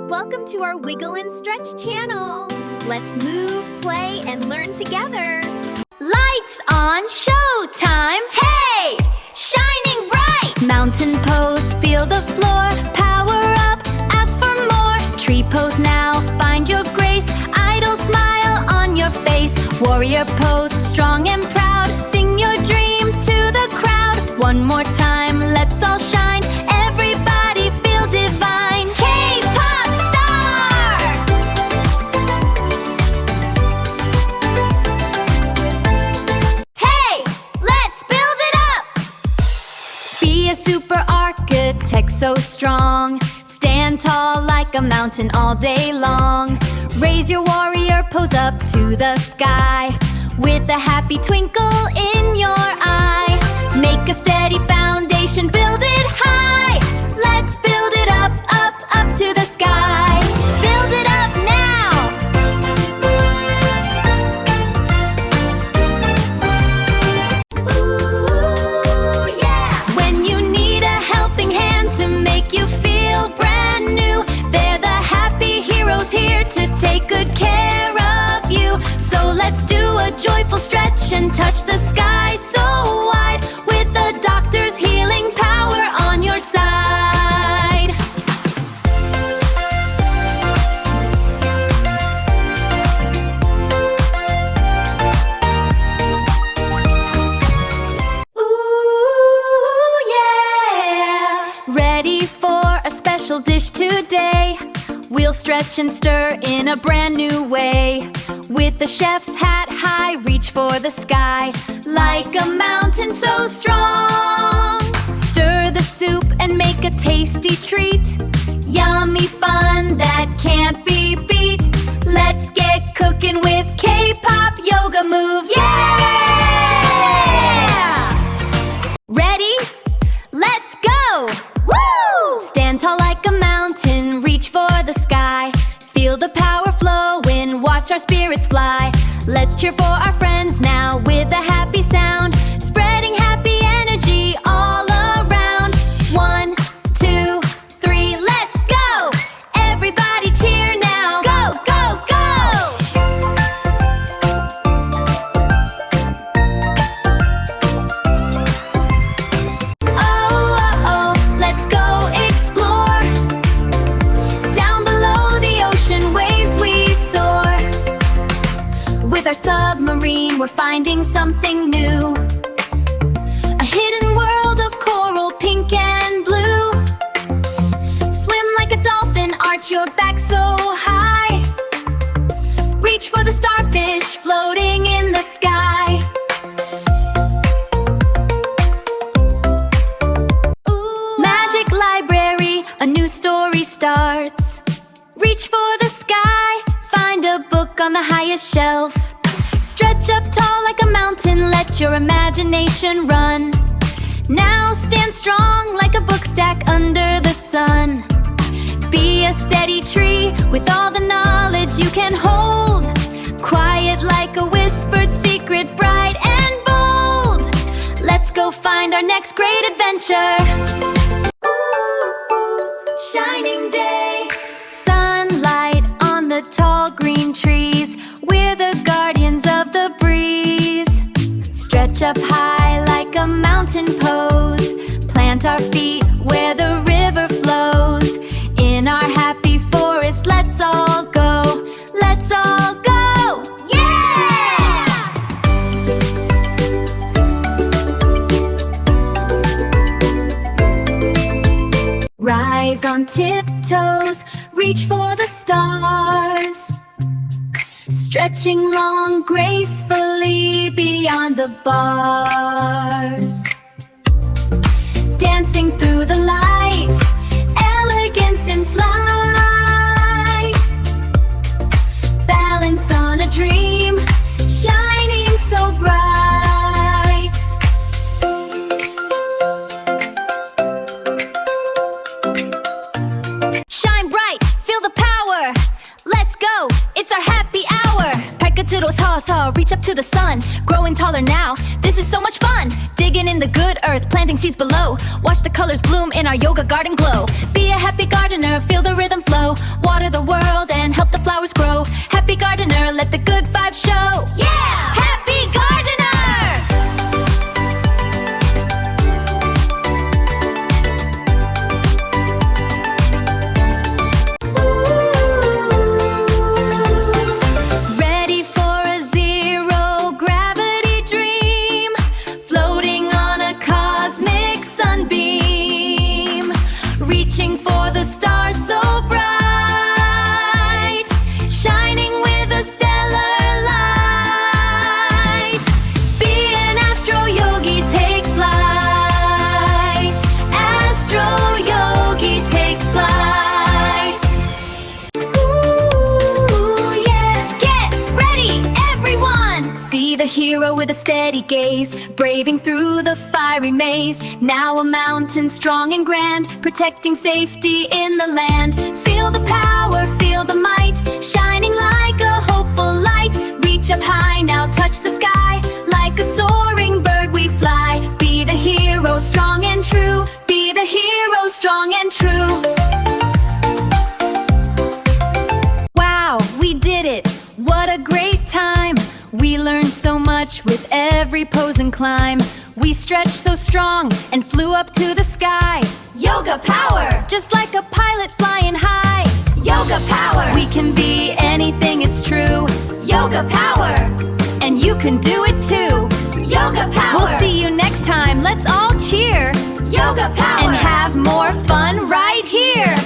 Welcome to our Wiggle and Stretch channel. Let's move, play, and learn together. Lights on, show time, hey! Shining bright! Mountain pose, feel the floor. Power up, ask for more. Tree pose now, find your grace. Idle smile on your face. Warrior pose, strong and proud. Sing your dream to the crowd. One more time, let's all shine. Everybody feel divine. K-pop star! Hey, let's build it up! Be a super architect so strong. Stand tall like a mountain all day long. Raise your warrior pose up to the sky. With a happy twinkle in your eye. Make a steady foundation, build it high. Let's build it up, up, up to the sky. Build it up now. Ooh, yeah. When you need a helping hand to make you feel brand new, they're the happy heroes here to take good care of you. So let's do a joyful stretch and touch the sky so wide. With the doctor's healing power on your side. Ooh, yeah! Ready for a special dish today? We'll stretch and stir in a brand new way. With the chef's hat high, reach for the sky. Like a mountain so strong. Stir the soup and make a tasty treat. Yummy fun that can't be beat. Let's get cooking with K-pop yoga moves. Yeah! Ready? Let's go! Woo! Stand tall like a mountain, reach for the sky. Feel the power flowing, watch our spirits fly. Let's cheer for our friends now with a happy sound. Spreading happy energy all around. 1, 2, 3, let's go! Everybody cheer now. Go, go, go! Oh, oh, oh, let's go explore. Down below the ocean waves we soar. With our submarine we're finding something new. A hidden world of coral, pink and blue. Swim like a dolphin, arch your back so high. Reach for the starfish floating in the sky. Ooh. Magic library, a new story starts. Reach for the sky, find a book on the highest shelf. Stretch up tall like a mountain, let your imagination run. Now stand strong like a book stack under the sun. Be a steady tree with all the knowledge you can hold. Quiet like a whispered secret, bright and bold. Let's go find our next great adventure. Ooh, shining day. Sunlight on the tall green trees. We're the guardians of the breeze. Stretch up high like a mountain pose. Plant our feet where the river flows. In our happy forest, let's all go. Let's all go! Yeah! Rise on tiptoes, reach for the stars. Stretching long gracefully beyond the bars. Dancing through the light, elegance in flight. Balance on a dream, shining so bright. Shine bright, feel the power. Let's go, it's our happy hour. Reach up to the sun, growing taller now. This is so much fun. Digging in the good earth, planting seeds below. Watch the colors bloom in our yoga garden glow. Be a happy gardener, feel the rhythm flow. Water reaching for the stars so bright, shining with a stellar light. Be an astro yogi, take flight. Astro yogi, take flight. Ooh, yeah. Get ready, everyone! See the hero with a steady gaze, braving through the fiery maze. Now a mountain strong and grand, protecting safety in the land. Feel the power, feel the might, shining like a hopeful light. Reach up high, now touch the sky. Like a soaring bird we fly. Be the hero, strong and true. Be the hero, strong and true. Wow, we did it! What a great time! We learned so much with every pose and climb. We stretched so strong and flew up to the sky. Yoga power! Just like a pilot flying high. Yoga power! We can be anything, it's true. Yoga power! And you can do it too. Yoga power! We'll see you next time, let's all cheer. Yoga power! And have more fun right here.